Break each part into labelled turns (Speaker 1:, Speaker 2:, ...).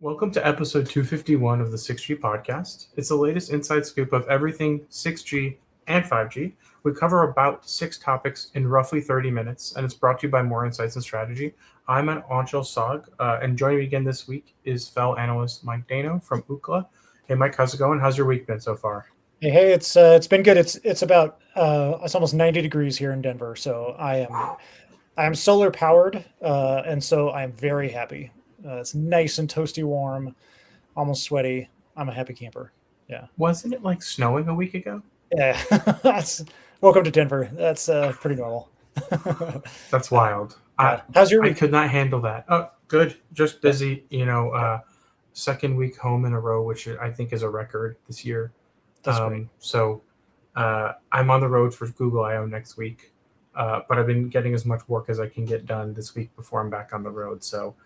Speaker 1: Welcome to episode 251 of the 6G podcast. It's the latest inside scoop of everything 6G and 5G. We cover about 6 topics in roughly 30 minutes, and it's brought to you by More Insights and Strategy. I'm an Anshul Sog, and joining me again this week is fellow analyst Mike Dano from Ookla. Hey, Mike, how's it going? How's your week been so far?
Speaker 2: Hey, it's been good. It's about it's almost 90 degrees here in Denver, so I am solar powered, and so I'm very happy. It's nice and toasty warm, almost sweaty. I'm a happy camper. Yeah,
Speaker 1: Wasn't it like snowing a week ago?
Speaker 2: yeah. That's welcome to Denver. That's pretty normal.
Speaker 1: That's wild.
Speaker 2: Yeah. How's your
Speaker 1: I
Speaker 2: week?
Speaker 1: could not handle that. Oh, good. Just
Speaker 2: Yeah,
Speaker 1: busy, second week home in a row, which I think is a record this year.
Speaker 2: that's great.
Speaker 1: So I'm on the road for Google I/O next week, but I've been getting as much work as I can get done this week before I'm back on the road. So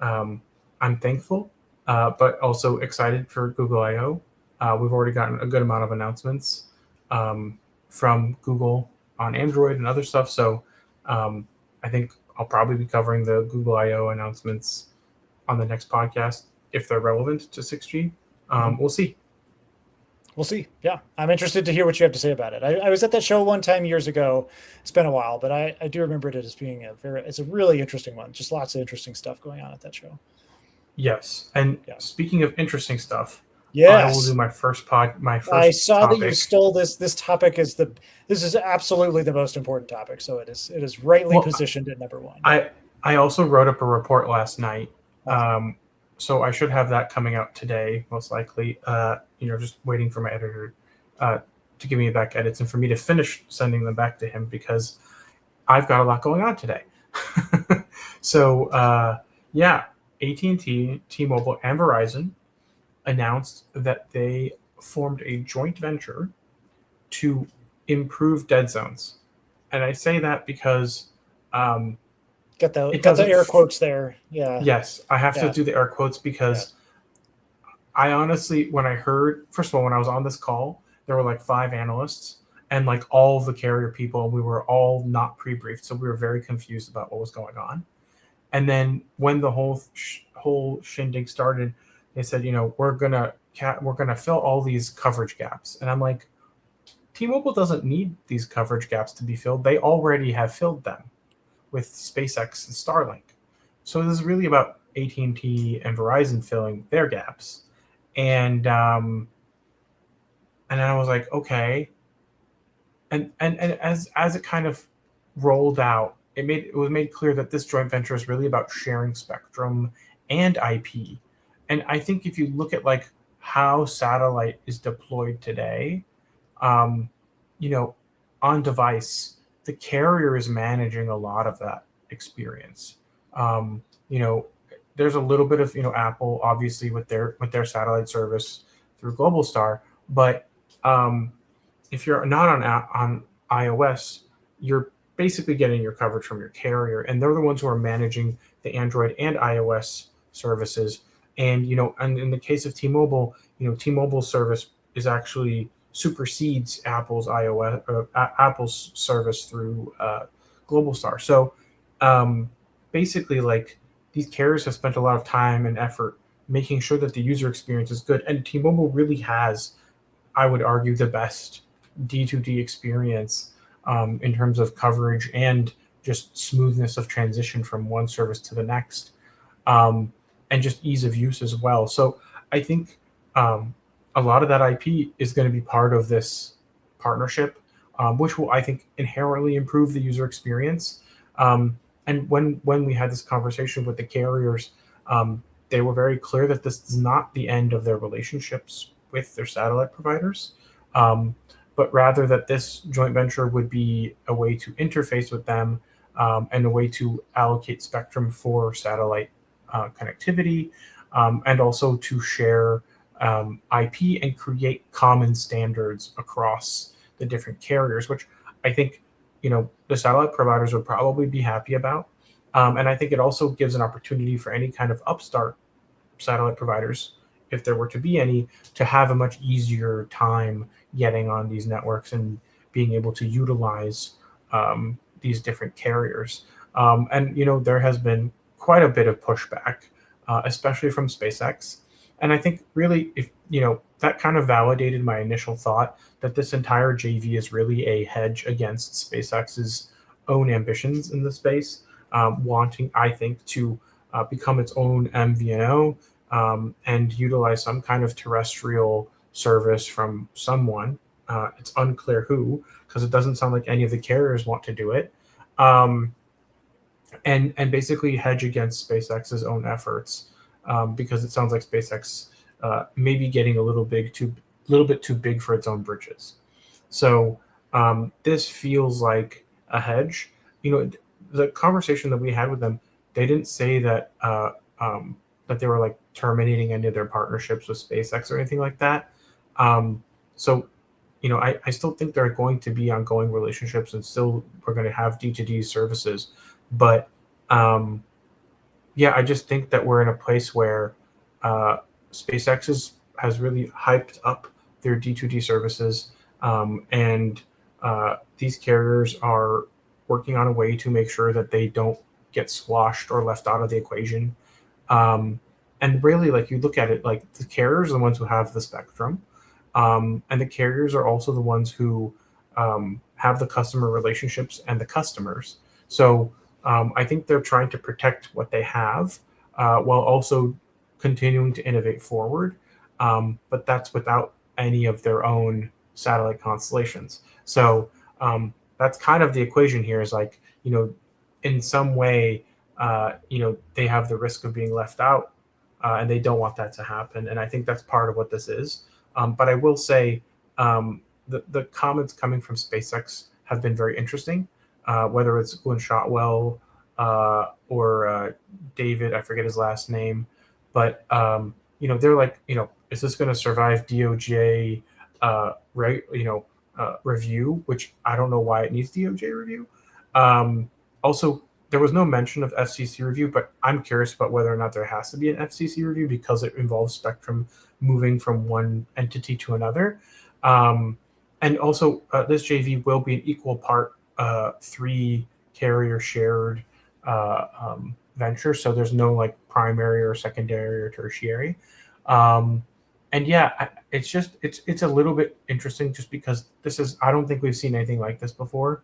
Speaker 1: um, I'm thankful, but also excited for Google I/O. We've already gotten a good amount of announcements from Google on Android and other stuff. So I think I'll probably be covering the Google I/O announcements on the next podcast if they're relevant to 6G.
Speaker 2: Mhm.
Speaker 1: We'll see.
Speaker 2: We'll see. Yeah, I'm interested to hear what you have to say about it. I was at that show one time years ago. It's been a while, but I do remember it as being it's a really interesting one. Just lots of interesting stuff going on at that show.
Speaker 1: Yes. And
Speaker 2: Yeah.
Speaker 1: speaking of interesting stuff, I will do
Speaker 2: Yes.
Speaker 1: my first
Speaker 2: I
Speaker 1: first
Speaker 2: saw that you
Speaker 1: topic.
Speaker 2: stole this. This topic is this is absolutely the most important topic. So it is rightly
Speaker 1: Well,
Speaker 2: positioned at number one.
Speaker 1: I also wrote up a report last night.
Speaker 2: Awesome.
Speaker 1: So I should have that coming out today, most likely. Just waiting for my editor to give me back edits and for me to finish sending them back to him because I've got a lot going on today. So yeah, AT&T, T-Mobile, and Verizon announced that they formed a joint venture to improve dead zones. And I say that because it
Speaker 2: Got the
Speaker 1: doesn't.
Speaker 2: air quotes there. Yeah.
Speaker 1: Yes, I have to
Speaker 2: Yeah.
Speaker 1: do the air quotes
Speaker 2: Yeah.
Speaker 1: because I honestly, when I heard, first of all, when I was on this call, there were like 5 analysts and like all of the carrier people, we were all not pre-briefed, so we were very confused about what was going on. And then when the whole shindig started, they said, we're gonna fill all these coverage gaps, and I'm like, T-Mobile doesn't need these coverage gaps to be filled. They already have filled them with SpaceX and Starlink. So this is really about AT&T and Verizon filling their gaps. And then I was like, okay. And as it kind of rolled out, it was made clear that this joint venture is really about sharing spectrum and IP. And I think if you look at like how satellite is deployed today, um, you know, on device, the carrier is managing a lot of that experience. Um, you know, there's a little bit of Apple obviously with their satellite service through Globalstar, but um, if you're not on iOS, you're basically getting your coverage from your carrier, and they're the ones who are managing the Android and iOS services. And in the case of T-Mobile, T-Mobile service is actually supersedes Apple's service through Globalstar. So basically, like these carriers have spent a lot of time and effort making sure that the user experience is good, and T-Mobile really has, I would argue, the best D2D experience in terms of coverage and just smoothness of transition from one service to the next, um, and just ease of use as well. So I think a lot of that IP is going to be part of this partnership, which will, I think, inherently improve the user experience. And when we had this conversation with the carriers, they were very clear that this is not the end of their relationships with their satellite providers, but rather that this joint venture would be a way to interface with them, and a way to allocate spectrum for satellite connectivity, and also to share IP and create common standards across the different carriers, which I think the satellite providers would probably be happy about. And I think it also gives an opportunity for any kind of upstart satellite providers, if there were to be any, to have a much easier time getting on these networks and being able to utilize these different carriers. And there has been quite a bit of pushback especially from SpaceX. And I think really, if that kind of validated my initial thought that this entire JV is really a hedge against SpaceX's own ambitions in the space, wanting, I think, to become its own MVNO and utilize some kind of terrestrial service from someone. It's unclear who, because it doesn't sound like any of the carriers want to do it. Um, and basically hedge against SpaceX's own efforts, because it sounds like SpaceX may be getting a little bit too big for its own britches. So this feels like a hedge. The conversation that we had with them, they didn't say that that they were like terminating any of their partnerships with SpaceX or anything like that. So I still think there are going to be ongoing relationships, and still we're going to have D2D services. But yeah, I just think that we're in a place where SpaceX has really hyped up their D2D services, and these carriers are working on a way to make sure that they don't get squashed or left out of the equation. And really, like, you look at it, like, the carriers are the ones who have the spectrum, and the carriers are also the ones who have the customer relationships and the customers. So I think they're trying to protect what they have, while also continuing to innovate forward. But that's without any of their own satellite constellations. So that's kind of the equation here, is like, in some way, they have the risk of being left out, and they don't want that to happen. And I think that's part of what this is. But I will say, the comments coming from SpaceX have been very interesting, whether it's Glenn Shotwell or David, I forget his last name, but they're like, is this going to survive DOJ review? Which I don't know why it needs DOJ review. Also, there was no mention of FCC review, but I'm curious about whether or not there has to be an FCC review, because it involves spectrum moving from one entity to another. And also, this JV will be an equal part 3 carrier shared venture. So there's no like primary or secondary or tertiary. And yeah, it's a little bit interesting, just because I don't think we've seen anything like this before.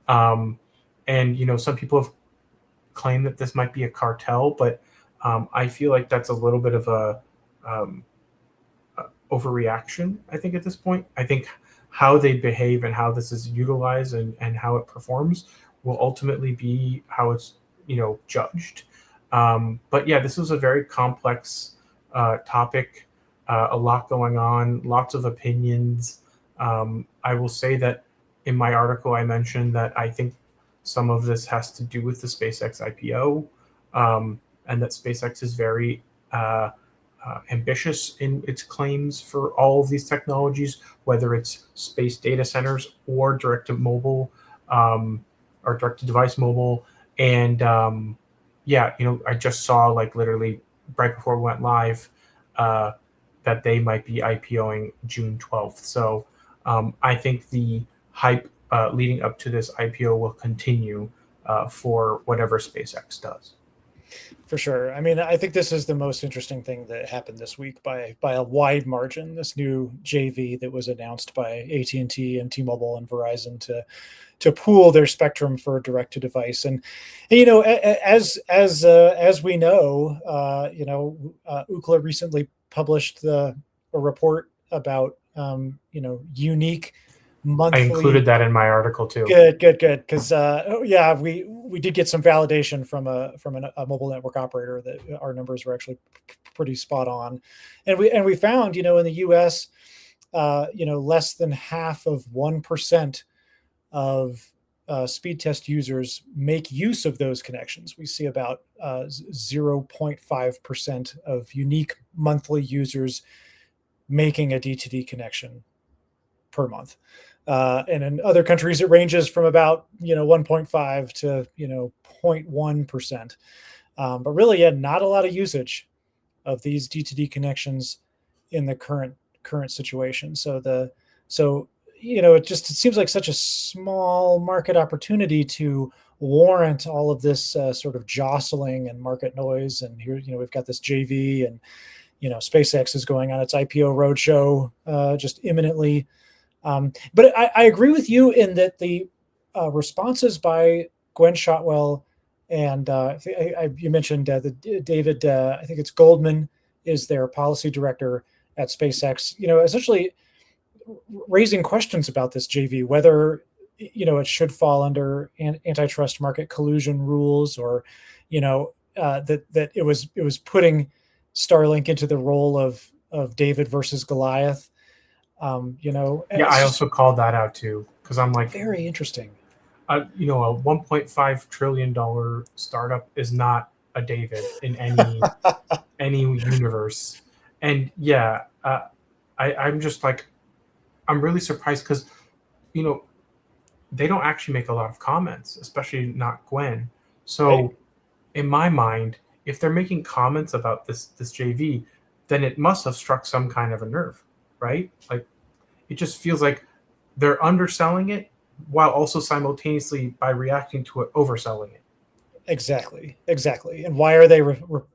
Speaker 1: And some people have claimed that this might be a cartel, but I feel like that's a little bit of a overreaction, I think, at this point. I think how they behave and how this is utilized and how it performs will ultimately be how it's judged. But yeah, this was a very complex topic, a lot going on, lots of opinions. I will say that in my article I mentioned that I think some of this has to do with the SpaceX IPO, and that SpaceX is very ambitious in its claims for all of these technologies, whether it's space data centers or direct to mobile, or direct to device mobile. And yeah, I just saw, like, literally right before we went live, that they might be IPOing June 12th. So I think the hype leading up to this IPO will continue for whatever SpaceX does.
Speaker 2: For sure. I mean, I think this is the most interesting thing that happened this week by a wide margin. This new JV that was announced by AT&T and T-Mobile and Verizon to pool their spectrum for direct to device. And as we know, Ookla recently published a report about unique monthly.
Speaker 1: I included that in my article too.
Speaker 2: Good. Because yeah, we did get some validation from a mobile network operator that our numbers were actually pretty spot on, and we found, in the U.S., less than half of 1% of speed test users make use of those connections. We see about 0.5% of unique monthly users making a D2D connection per month. And in other countries, it ranges from about 1.5 to 0.1%. But really, yeah, not a lot of usage of these D2D connections in the current situation. So it seems like such a small market opportunity to warrant all of this sort of jostling and market noise. And here, we've got this JV, and SpaceX is going on its IPO roadshow just imminently. But I agree with you in that the responses by Gwen Shotwell and you mentioned David, I think it's Goldman is their policy director at SpaceX, essentially raising questions about this JV, whether it should fall under antitrust market collusion rules, or that it was putting Starlink into the role of David versus Goliath.
Speaker 1: Yeah, I also called that out too, because I'm like,
Speaker 2: very interesting.
Speaker 1: A $1.5 trillion startup is not a David in any universe. And yeah, I'm just like, I'm really surprised because they don't actually make a lot of comments, especially not Gwen. So
Speaker 2: Right.
Speaker 1: In my mind, if they're making comments about this JV, then it must have struck some kind of a nerve, right? Like, it just feels like they're underselling it while also simultaneously, by reacting to it, overselling it.
Speaker 2: Exactly. And why are they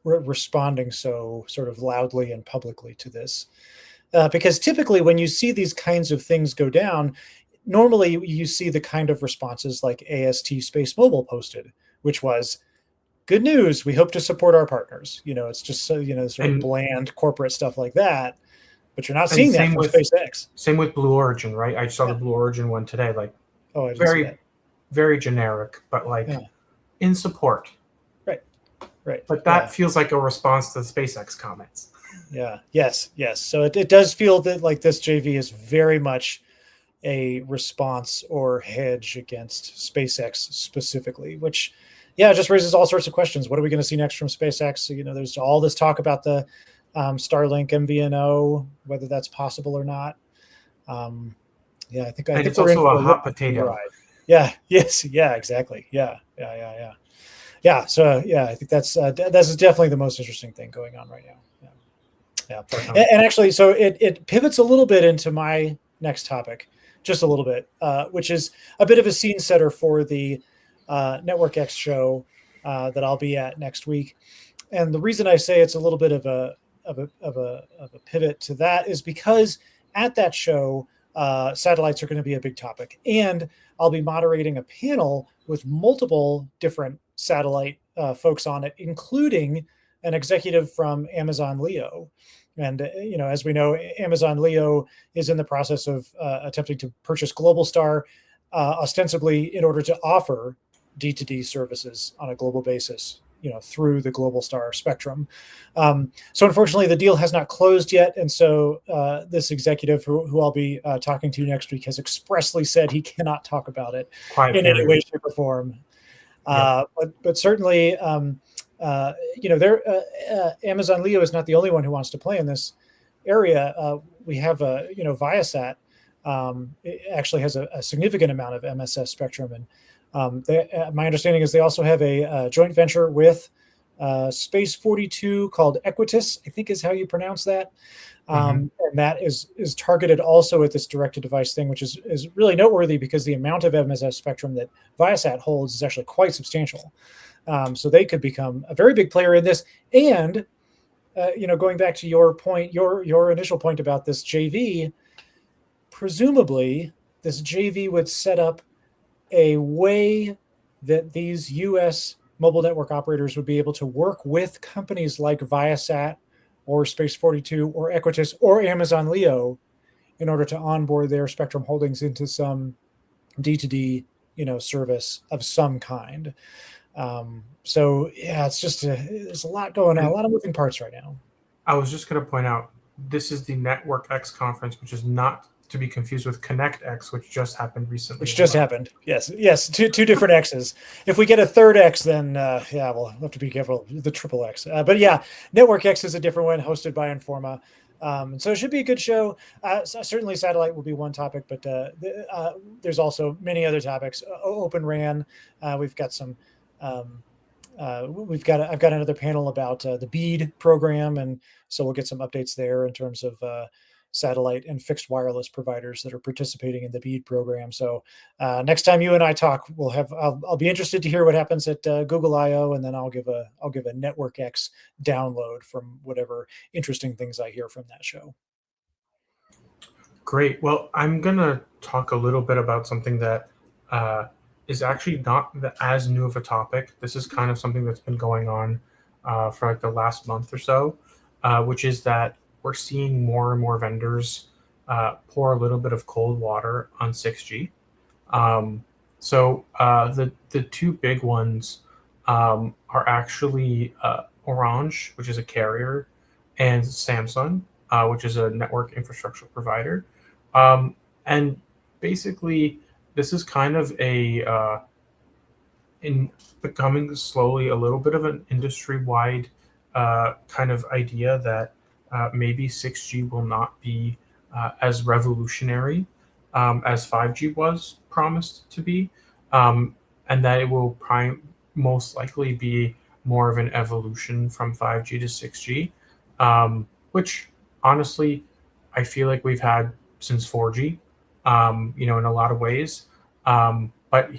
Speaker 2: responding so sort of loudly and publicly to this? Because typically when you see these kinds of things go down, normally you see the kind of responses like AST Space Mobile posted, which was, good news, we hope to support our partners. It's just sort of bland corporate stuff like that. But you're not seeing that from SpaceX.
Speaker 1: Same with Blue Origin, right? I saw the Blue Origin one today. Like,
Speaker 2: I didn't see that.
Speaker 1: Very generic, but in support.
Speaker 2: Right.
Speaker 1: But that feels like a response to the SpaceX comments.
Speaker 2: Yeah. Yes. So it does feel that like this JV is very much a response or hedge against SpaceX specifically, which just raises all sorts of questions. What are we going to see next from SpaceX? There's all this talk about the Starlink MVNO, whether that's possible or not. I think
Speaker 1: it's also a hot potato.
Speaker 2: Ride. Yeah. Yes. Yeah. Exactly. Yeah. So I think that's definitely the most interesting thing going on right now. Yeah. And actually, so it pivots a little bit into my next topic, just a little bit, which is a bit of a scene setter for the Network X show that I'll be at next week. And the reason I say it's a little bit of a pivot to that is because at that show, satellites are going to be a big topic, and I'll be moderating a panel with multiple different satellite folks on it, including an executive from Amazon Leo. And as we know, Amazon Leo is in the process of attempting to purchase Globalstar, ostensibly in order to offer D2D services on a global basis, through the Globalstar spectrum. So unfortunately, the deal has not closed yet. And so this executive who I'll be talking to next week has expressly said he cannot talk about it in any way, shape, or form. But certainly, Amazon Leo is not the only one who wants to play in this area. We have, Viasat actually has a significant amount of MSS spectrum, and my understanding is they also have a joint venture with Space 42 called Equitas, I think is how you pronounce that. And that is targeted also at this direct-to-device thing, which is really noteworthy because the amount of MSS spectrum that Viasat holds is actually quite substantial. So they could become a very big player in this. And going back to your point, your initial point about this JV, presumably this JV would set up a way that these U.S. mobile network operators would be able to work with companies like Viasat or Space 42 or Equitas or Amazon Leo in order to onboard their spectrum holdings into some D2D, service of some kind. So yeah, it's just there's a lot going on, a lot of moving parts right now.
Speaker 1: I was just going to point out, this is the Network X conference, which is not to be confused with Connect X, which just happened recently.
Speaker 2: Which just happened. Yes. Two different X's. If we get a third X, then we'll have to be careful. The triple X. But yeah, Network X is a different one, hosted by Informa. So it should be a good show. Certainly, satellite will be one topic, but there's also many other topics. Open RAN. We've got some. I've got another panel about the BEAD program, and so we'll get some updates there in terms of satellite and fixed wireless providers that are participating in the BEAD program. So next time you and I talk, I'll be interested to hear what happens at Google I/O, and then I'll give a Network X download from whatever interesting things I hear from that show.
Speaker 1: Great. Well, I'm gonna talk a little bit about something that is actually not as new of a topic. This is kind of something that's been going on for like the last month or so, which is that we're seeing more and more vendors pour a little bit of cold water on 6G. The two big ones are actually Orange, which is a carrier, and Samsung, which is a network infrastructure provider. And basically, this is kind of in becoming slowly a little bit of an industry-wide kind of idea that maybe 6G will not be as revolutionary as 5G was promised to be, and that it will most likely be more of an evolution from 5G to 6G, which honestly, I feel like we've had since 4G, in a lot of ways. But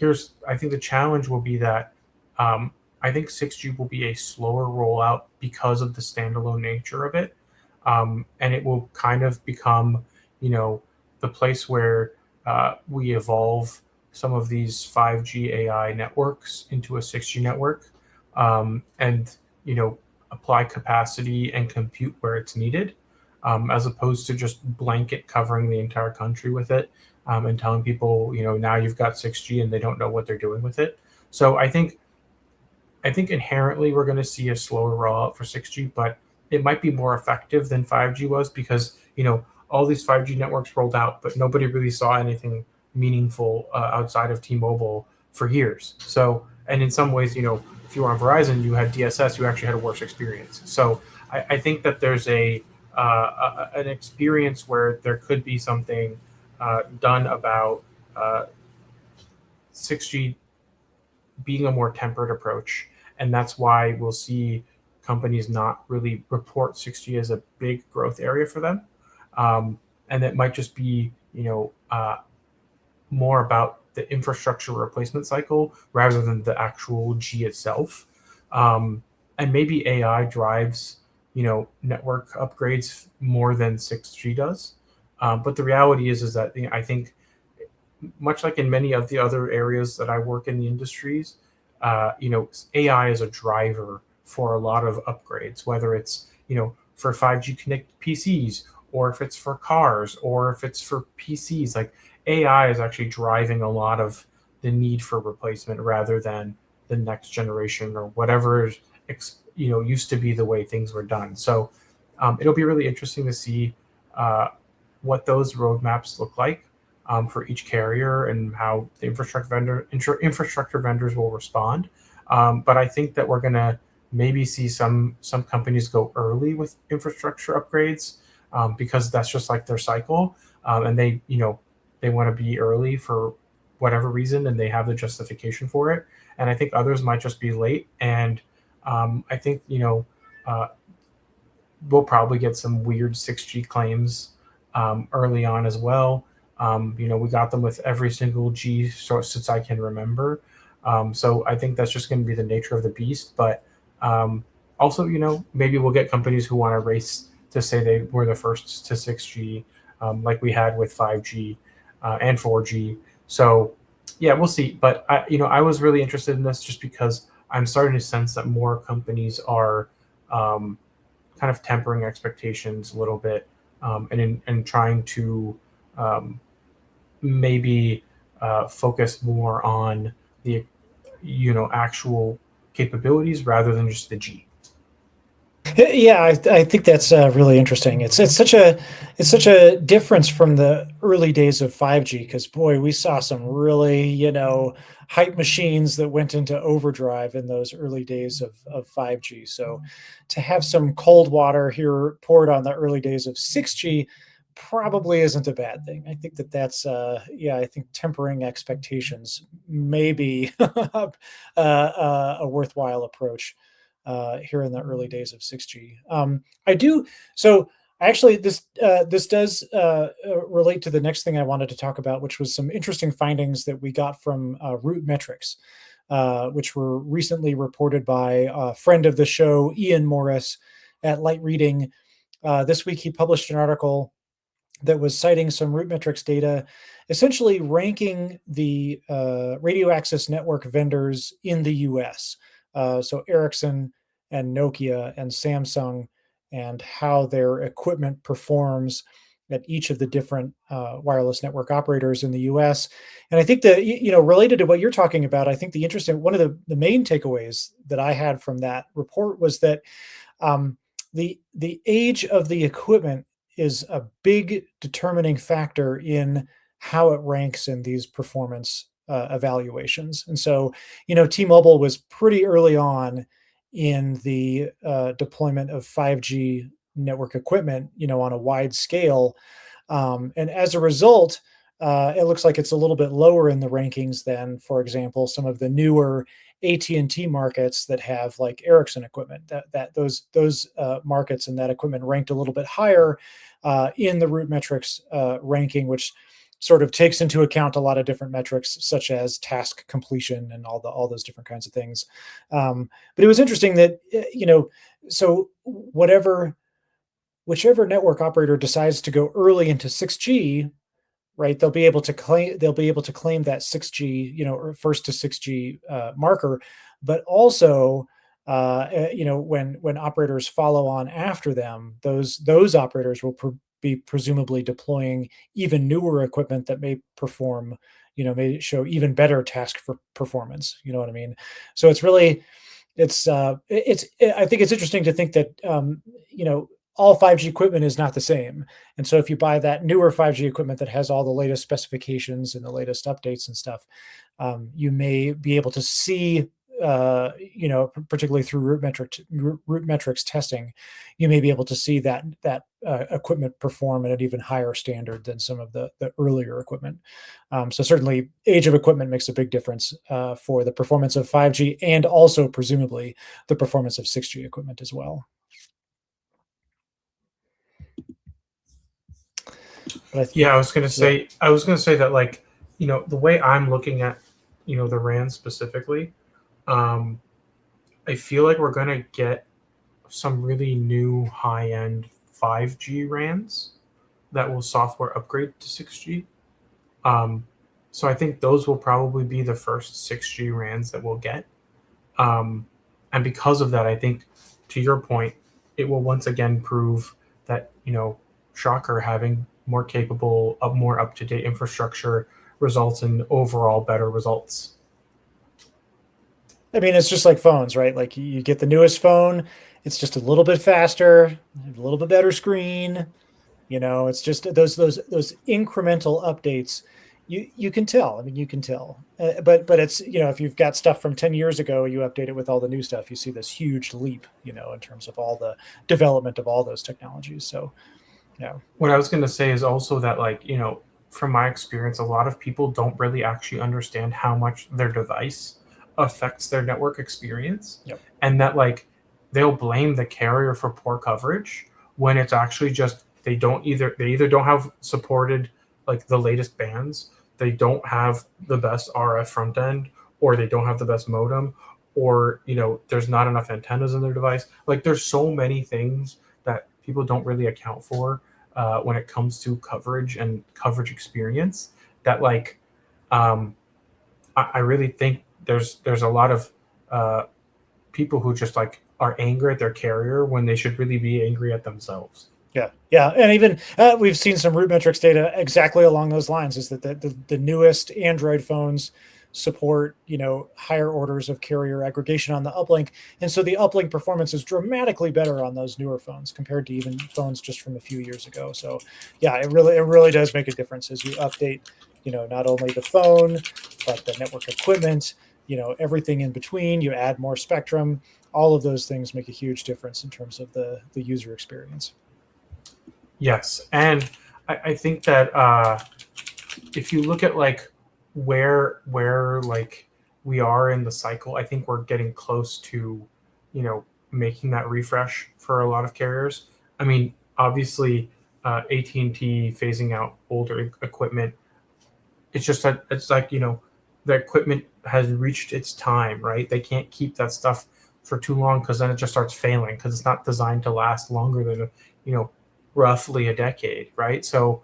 Speaker 1: I think the challenge will be that I think 6G will be a slower rollout because of the standalone nature of it. And it will kind of become, the place where we evolve some of these 5G AI networks into a 6G network, and, apply capacity and compute where it's needed, as opposed to just blanket covering the entire country with it, and telling people, now you've got 6G and they don't know what they're doing with it. So I think inherently we're going to see a slower rollout for 6G, but it might be more effective than 5G was because, all these 5G networks rolled out, but nobody really saw anything meaningful outside of T-Mobile for years. So, and in some ways, if you were on Verizon, you had DSS, you actually had a worse experience. So I think that there's an experience where there could be something done about 6G being a more tempered approach. And that's why we'll see companies not really report 6G as a big growth area for them. And it might just be, more about the infrastructure replacement cycle rather than the actual G itself. And maybe AI drives, network upgrades more than 6G does. But the reality is that I think, much like in many of the other areas that I work in the industries, AI is a driver for a lot of upgrades, whether it's, for 5G connected PCs, or if it's for cars, or if it's for PCs. Like, AI is actually driving a lot of the need for replacement rather than the next generation or whatever, used to be the way things were done. So it'll be really interesting to see what those roadmaps look like for each carrier and how the infrastructure vendors will respond. But I think that we're going to maybe see some companies go early with infrastructure upgrades because that's just like their cycle, and they want to be early for whatever reason, and they have the justification for it. And I think others might just be late. And I think we'll probably get some weird 6G claims early on as well. We got them with every single G since I can remember. So I think that's just going to be the nature of the beast. But also, maybe we'll get companies who want to race to say they were the first to 6G, like we had with 5G and 4G. So yeah, we'll see. But I was really interested in this just because I'm starting to sense that more companies are kind of tempering expectations a little bit, and trying to maybe focus more on the actual capabilities rather than just the G.
Speaker 2: Yeah, I think that's really interesting. It's such a difference from the early days of 5G, because boy, we saw some really hype machines that went into overdrive in those early days of 5G. So to have some cold water here poured on the early days of 6G probably isn't a bad thing. I think that's I think tempering expectations may be a worthwhile approach here in the early days of 6G. I do. So Actually, this does relate to the next thing I wanted to talk about, which was some interesting findings that we got from RootMetrics, which were recently reported by a friend of the show, Ian Morris, at Light Reading. This week, he published an article that was citing some RootMetrics data, essentially ranking the radio access network vendors in the US. So Ericsson and Nokia and Samsung, and how their equipment performs at each of the different wireless network operators in the US. And I think that, related to what you're talking about, I think one of the main takeaways that I had from that report was that the age of the equipment is a big determining factor in how it ranks in these performance evaluations. And so, T-Mobile was pretty early on in the deployment of 5G network equipment, on a wide scale. And as a result, it looks like it's a little bit lower in the rankings than, for example, some of the newer AT&T markets that have like Ericsson equipment. That those markets and that equipment ranked a little bit higher in the RootMetrics ranking, which sort of takes into account a lot of different metrics, such as task completion and all those different kinds of things. But it was interesting that so whichever network operator decides to go early into 6G, right, they'll be able to claim that 6G, or first to 6G marker, but also when operators follow on after them, those operators will be presumably deploying even newer equipment that may perform, may show even better task for performance. You know what I mean? So it's really, I think it's interesting to think that all 5G equipment is not the same. And so if you buy that newer 5G equipment that has all the latest specifications and the latest updates and stuff, you may be able to see, particularly through RootMetrics testing, you may be able to see that equipment perform at an even higher standard than some of the earlier equipment. So certainly age of equipment makes a big difference for the performance of 5G and also presumably the performance of 6G equipment as well.
Speaker 1: I was gonna say that, like, the way I'm looking at, the RAN specifically, I feel like we're gonna get some really new high-end 5G RANs that will software upgrade to 6G. So I think those will probably be the first 6G RANs that we'll get. And because of that, I think, to your point, it will once again prove that, shocker, having more capable, more up-to-date infrastructure results in overall better results.
Speaker 2: I mean, it's just like phones, right? Like you get the newest phone, it's just a little bit faster, a little bit better screen. It's just those incremental updates. You can tell. I mean, you can tell. But it's, if you've got stuff from 10 years ago, you update it with all the new stuff, you see this huge leap, in terms of all the development of all those technologies. So, yeah.
Speaker 1: What I was going to say is also that, like, from my experience, a lot of people don't really actually understand how much their device affects their network experience.
Speaker 2: Yep.
Speaker 1: And that, like, they'll blame the carrier for poor coverage when it's actually just they either don't have supported, like, the latest bands, they don't have the best RF front end, or they don't have the best modem, or there's not enough antennas in their device. Like, there's so many things that people don't really account for when it comes to coverage and coverage experience, that, like, I really think there's a lot of people who just, like, are angry at their carrier when they should really be angry at themselves.
Speaker 2: Yeah, and even we've seen some RootMetrics data exactly along those lines. Is that the newest Android phones support higher orders of carrier aggregation on the uplink, and so the uplink performance is dramatically better on those newer phones compared to even phones just from a few years ago. So yeah, it really does make a difference as you update not only the phone but the network equipment, everything in between. You add more spectrum. All of those things make a huge difference in terms of the user experience.
Speaker 1: Yes, and I think that if you look at, like, where like we are in the cycle, I think we're getting close to making that refresh for a lot of carriers. I mean, obviously AT&T phasing out older equipment. It's just that it's like, the equipment has reached its time, right? They can't keep that stuff for too long because then it just starts failing because it's not designed to last longer than roughly a decade, right? So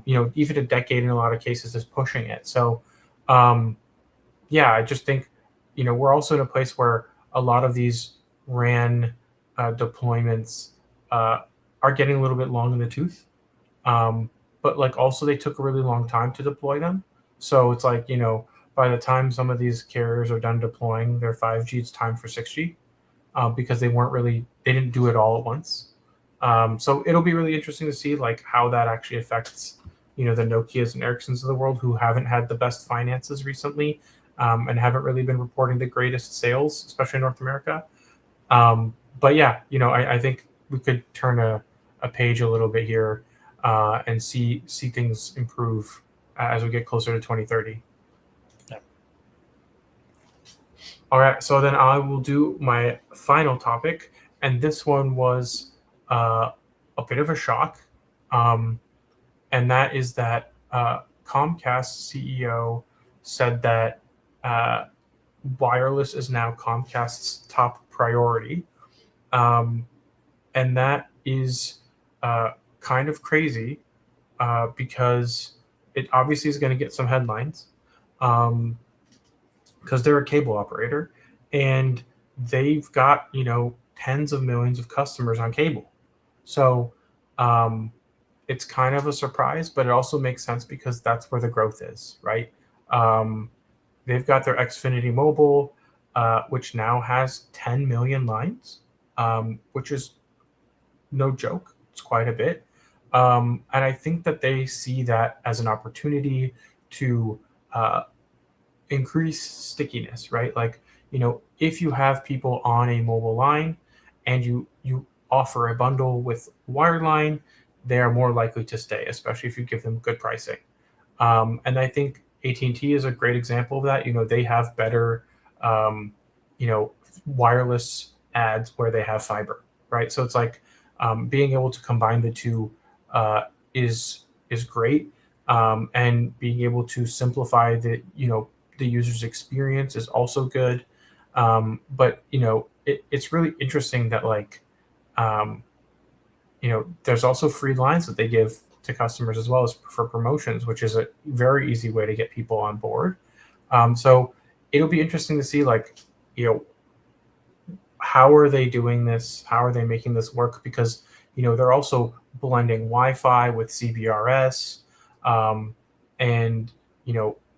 Speaker 1: even a decade in a lot of cases is pushing it. So yeah, I just think we're also in a place where a lot of these RAN deployments are getting a little bit long in the tooth. But like also they took a really long time to deploy them. So it's like, by the time some of these carriers are done deploying their 5G, it's time for 6G because they didn't do it all at once. So it'll be really interesting to see like how that actually affects, the Nokias and Ericssons of the world who haven't had the best finances recently and haven't really been reporting the greatest sales, especially in North America. But yeah, I think we could turn a page a little bit here and see things improve as we get closer to 2030.
Speaker 2: Yeah.
Speaker 1: All right, so then I will do my final topic, and this one was a bit of a shock, and that is that Comcast CEO said that wireless is now Comcast's top priority, and that is kind of crazy because it obviously is going to get some headlines because they're a cable operator and they've got tens of millions of customers on cable. So it's kind of a surprise, but it also makes sense because that's where the growth is, right? They've got their Xfinity Mobile, which now has 10 million lines, which is no joke. It's quite a bit. And I think that they see that as an opportunity to increase stickiness, right? Like, if you have people on a mobile line and you offer a bundle with wireline, they are more likely to stay, especially if you give them good pricing. And I think AT&T is a great example of that. They have better, wireless ads where they have fiber, right? So it's like being able to combine the two is great, and being able to simplify the user's experience is also good. But it's really interesting that like there's also free lines that they give to customers as well as for promotions, which is a very easy way to get people on board. So it'll be interesting to see like how are they doing this? How are they making this work? Because they're also blending Wi-Fi with CBRS, and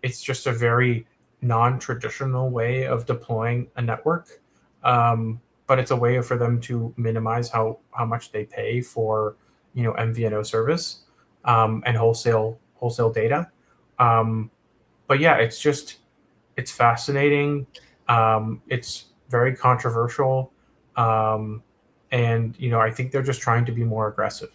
Speaker 1: it's just a very non-traditional way of deploying a network. But it's a way for them to minimize how much they pay for MVNO service and wholesale data. But yeah, it's fascinating. It's very controversial. And I think they're just trying to be more aggressive.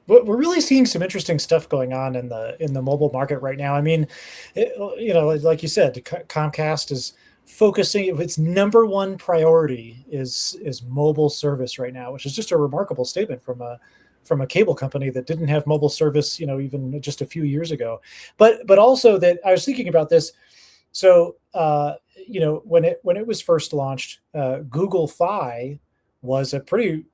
Speaker 2: We're really seeing some interesting stuff going on in the mobile market right now. I mean, like you said, Comcast is focusing. Its number one priority is mobile service right now, which is just a remarkable statement from a cable company that didn't have mobile service, even just a few years ago. But also that I was thinking about this. So when it was first launched, Google Fi was a pretty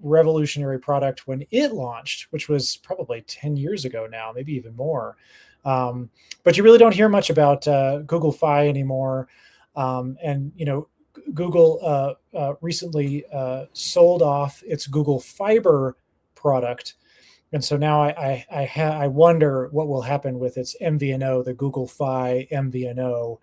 Speaker 2: revolutionary product when it launched, which was probably 10 years ago now, maybe even more. But you really don't hear much about Google Fi anymore. And Google recently sold off its Google Fiber product, and so now I wonder what will happen with its MVNO, the Google Fi MVNO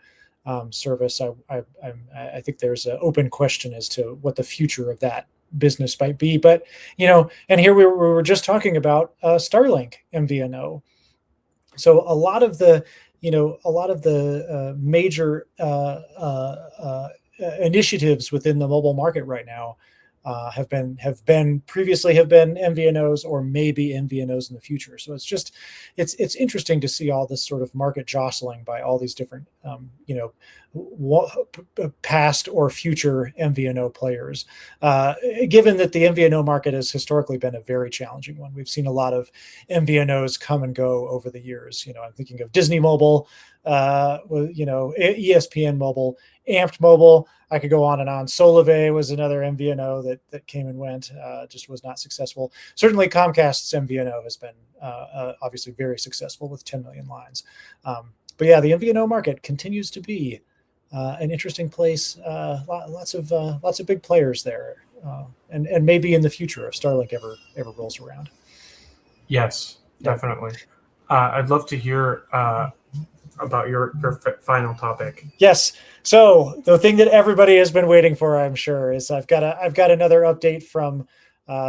Speaker 2: service. I think there's an open question as to what the future of that business might be. But and here we were just talking about Starlink MVNO. So a lot of the major initiatives within the mobile market right now have been previously MVNOs or maybe MVNOs in the future. So it's interesting to see all this sort of market jostling by all these different past or future MVNO players. Given that the MVNO market has historically been a very challenging one, we've seen a lot of MVNOs come and go over the years. I'm thinking of Disney Mobile, ESPN Mobile, Amped Mobile. I could go on and on. Solivay was another MVNO that came and went, just was not successful. Certainly Comcast's MVNO has been obviously very successful with 10 million lines. But yeah, the MVNO market continues to be an interesting place. Lots of big players there, and maybe in the future if Starlink ever rolls around.
Speaker 1: Yes, definitely. I'd love to hear about your final topic.
Speaker 2: Yes. So the thing that everybody has been waiting for, I'm sure, is I've got another update from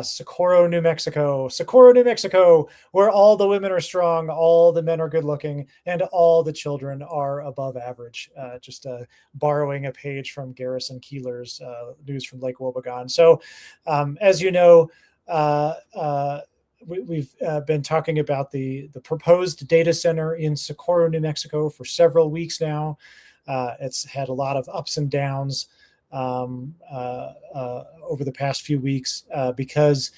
Speaker 2: Socorro, New Mexico. Socorro, New Mexico, where all the women are strong, all the men are good looking, and all the children are above average. Just borrowing a page from Garrison Keeler's news from Lake Wobegon. So, as you know, we've been talking about the proposed data center in Socorro, New Mexico for several weeks now. It's had a lot of ups and downs over the past few weeks because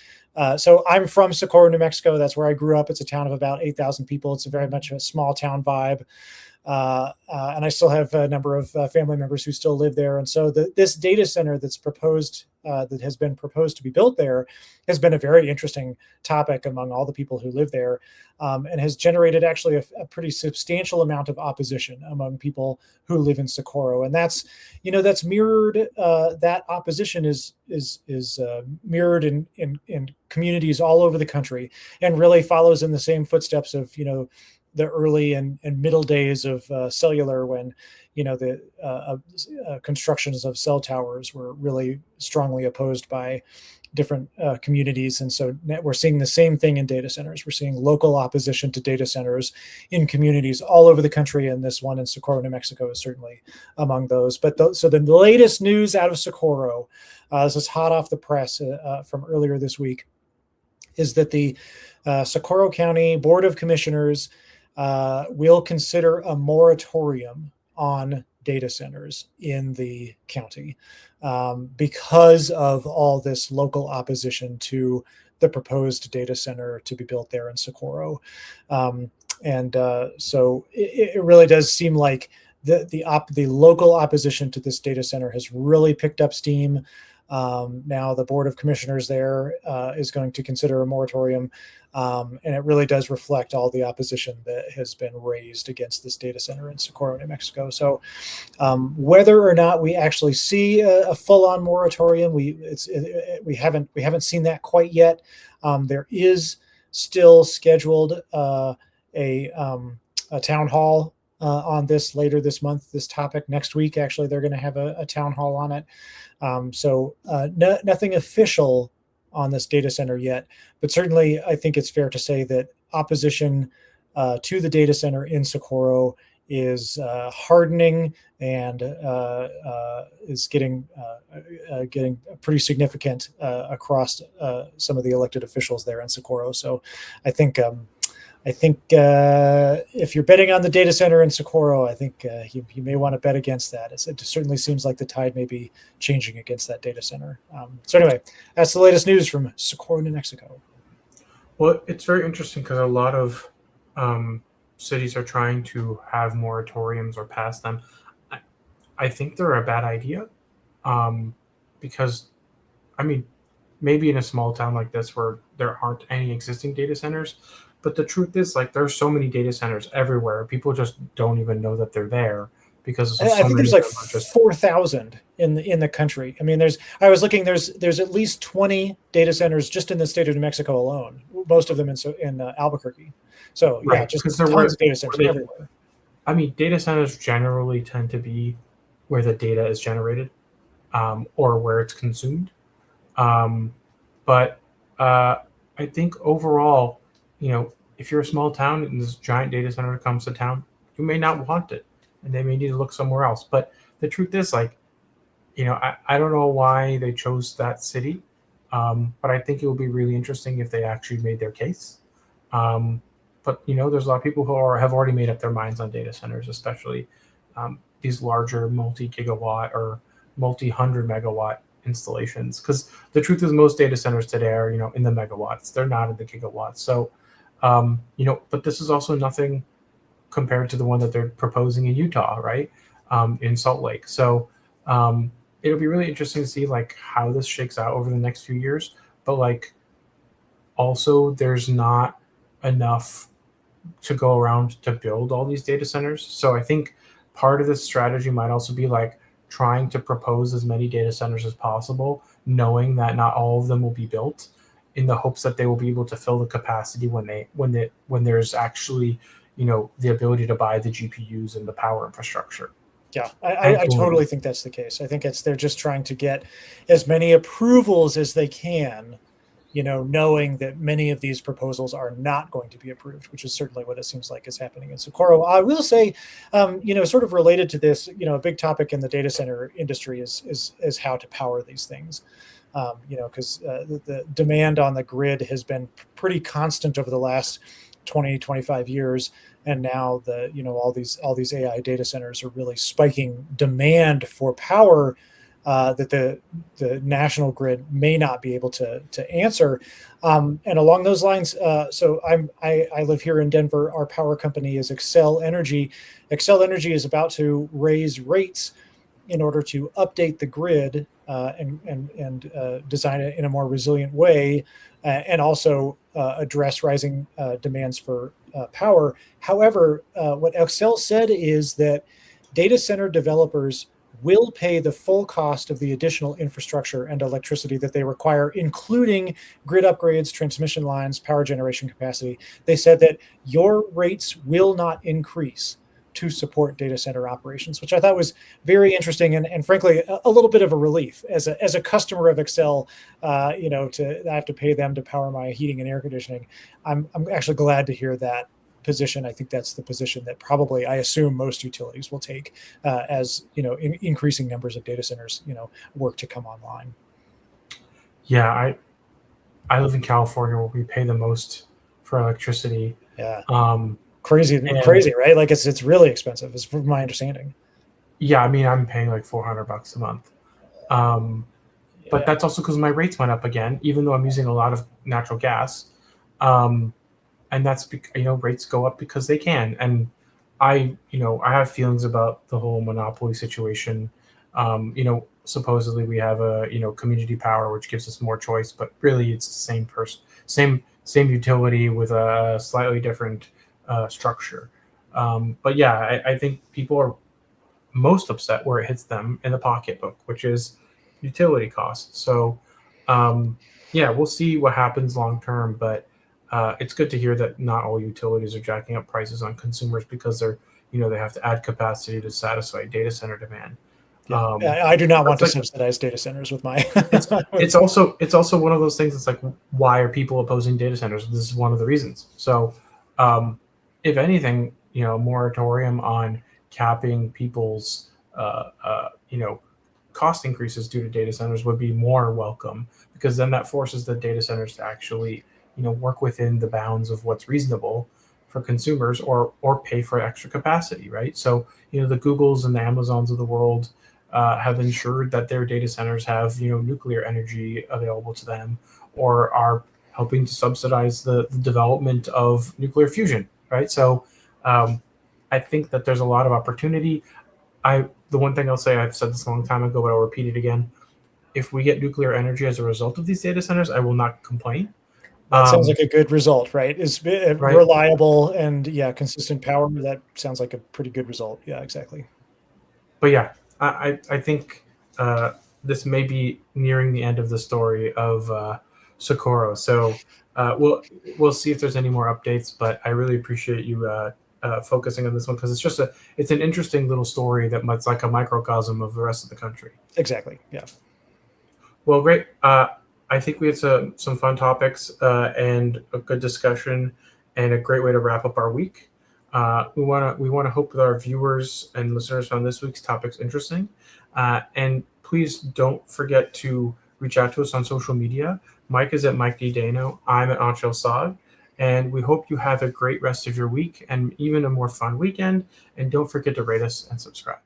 Speaker 2: so I'm from Socorro, New Mexico. That's where I grew up. It's a town of about 8,000 people. It's very much a small town vibe. And I still have a number of family members who still live there. And so this data center that's proposed, that has been proposed to be built there, has been a very interesting topic among all the people who live there, and has generated actually a pretty substantial amount of opposition among people who live in Socorro. And that's mirrored. That opposition is mirrored in communities all over the country, and really follows in the same footsteps of the early and middle days of cellular, when the constructions of cell towers were really strongly opposed by different communities. And so we're seeing the same thing in data centers. We're seeing local opposition to data centers in communities all over the country, and this one in Socorro, New Mexico is certainly among those. But so the latest news out of Socorro, this is hot off the press from earlier this week, is that the Socorro County Board of Commissioners will consider a moratorium on data centers in the county because of all this local opposition to the proposed data center to be built there in Socorro. So it really does seem like the local opposition to this data center has really picked up steam. Now the Board of Commissioners there is going to consider a moratorium, and it really does reflect all the opposition that has been raised against this data center in Socorro, New Mexico. So whether or not we actually see a full-on moratorium, we haven't seen that quite yet. There is still scheduled a town hall on this later this month, this topic. Next week, actually, they're going to have a town hall on it. So nothing official on this data center yet, but certainly I think it's fair to say that opposition to the data center in Socorro is hardening and is getting pretty significant across some of the elected officials there in Socorro. So I think if you're betting on the data center in Socorro, I think you may want to bet against that. It certainly seems like the tide may be changing against that data center. So anyway, that's the latest news from Socorro, New Mexico.
Speaker 1: Well, it's very interesting because a lot of cities are trying to have moratoriums or pass them. I think they're a bad idea because, maybe in a small town like this where there aren't any existing data centers, but the truth is, there's so many data centers everywhere. People just don't even know that they're there because
Speaker 2: I think there's 4,000 in the country. I was looking. There's at least 20 data centers just in the state of New Mexico alone. Most of them in Albuquerque. So right. Yeah, just tons of data centers everywhere.
Speaker 1: Data centers generally tend to be where the data is generated, or where it's consumed. But I think overall, if you're a small town and this giant data center comes to town, you may not want it, and they may need to look somewhere else. But the truth is, I don't know why they chose that city, but I think it will be really interesting if they actually made their case. But there's a lot of people who have already made up their minds on data centers, especially these larger multi-gigawatt or multi-hundred megawatt installations, because the truth is most data centers today are in the megawatts, they're not in the gigawatts. So but this is also nothing compared to the one that they're proposing in Utah, right? In Salt Lake. So it'll be really interesting to see like how this shakes out over the next few years. But like also there's not enough to go around to build all these data centers. So I think part of this strategy might also be like trying to propose as many data centers as possible, knowing that not all of them will be built, in the hopes that they will be able to fill the capacity when there's actually the ability to buy the GPUs and the power infrastructure.
Speaker 2: Yeah, I totally think that's the case. I think they're just trying to get as many approvals as they can, knowing that many of these proposals are not going to be approved, which is certainly what it seems like is happening in Socorro. I will say, sort of related to this, a big topic in the data center industry is how to power these things. Because the demand on the grid has been pretty constant over the last 20, 25 years. And now all these AI data centers are really spiking demand for power that the national grid may not be able to answer. And along those lines, so I live here in Denver. Our power company is Xcel Energy. Xcel Energy is about to raise rates in order to update the grid and design it in a more resilient way, and also address rising demands for power. However, what Xcel said is that data center developers will pay the full cost of the additional infrastructure and electricity that they require, including grid upgrades, transmission lines, power generation capacity. They said that your rates will not increase to support data center operations, which I thought was very interesting and frankly a little bit of a relief as a customer of Xcel. I have to pay them to power my heating and air conditioning. I'm actually glad to hear that position. I think that's the position that probably I assume most utilities will take as increasing numbers of data centers work to come online.
Speaker 1: Yeah, I live in California where we pay the most for electricity.
Speaker 2: Yeah. Crazy, right? Like it's really expensive, is from my understanding.
Speaker 1: Yeah, I mean, I'm paying like $400 a month. But that's also because my rates went up again, even though I'm using a lot of natural gas. And that's rates go up because they can. And I have feelings about the whole monopoly situation. Supposedly we have a community power, which gives us more choice, but really it's the same person, same utility with a slightly different structure. But yeah, I think people are most upset where it hits them in the pocketbook, which is utility costs. So yeah, we'll see what happens long term, but it's good to hear that not all utilities are jacking up prices on consumers because they have to add capacity to satisfy data center demand.
Speaker 2: Yeah, I do not want to subsidize data centers with my.
Speaker 1: it's also one of those things that's like, why are people opposing data centers? This is one of the reasons. So if anything, moratorium on capping people's cost increases due to data centers would be more welcome, because then that forces the data centers to actually work within the bounds of what's reasonable for consumers, or pay for extra capacity, right? So the Googles and the Amazons of the world have ensured that their data centers have nuclear energy available to them, or are helping to subsidize the development of nuclear fusion, right? So I think that there's a lot of opportunity. The one thing I'll say, I've said this a long time ago, but I'll repeat it again. If we get nuclear energy as a result of these data centers, I will not complain.
Speaker 2: That sounds like a good result, right? Is reliable and consistent power. That sounds like a pretty good result. Yeah, exactly.
Speaker 1: But yeah, I think this may be nearing the end of the story of Socorro. So we'll see if there's any more updates. But I really appreciate you focusing on this one, because it's an interesting little story that's like a microcosm of the rest of the country.
Speaker 2: Exactly. Yeah.
Speaker 1: Well, great. I think we had some fun topics and a good discussion, and a great way to wrap up our week. We want to hope that our viewers and listeners found this week's topics interesting. And please don't forget to reach out to us on social media. Mike is at Mike D. Dano. I'm at Anshel Saad. And we hope you have a great rest of your week and even a more fun weekend. And don't forget to rate us and subscribe.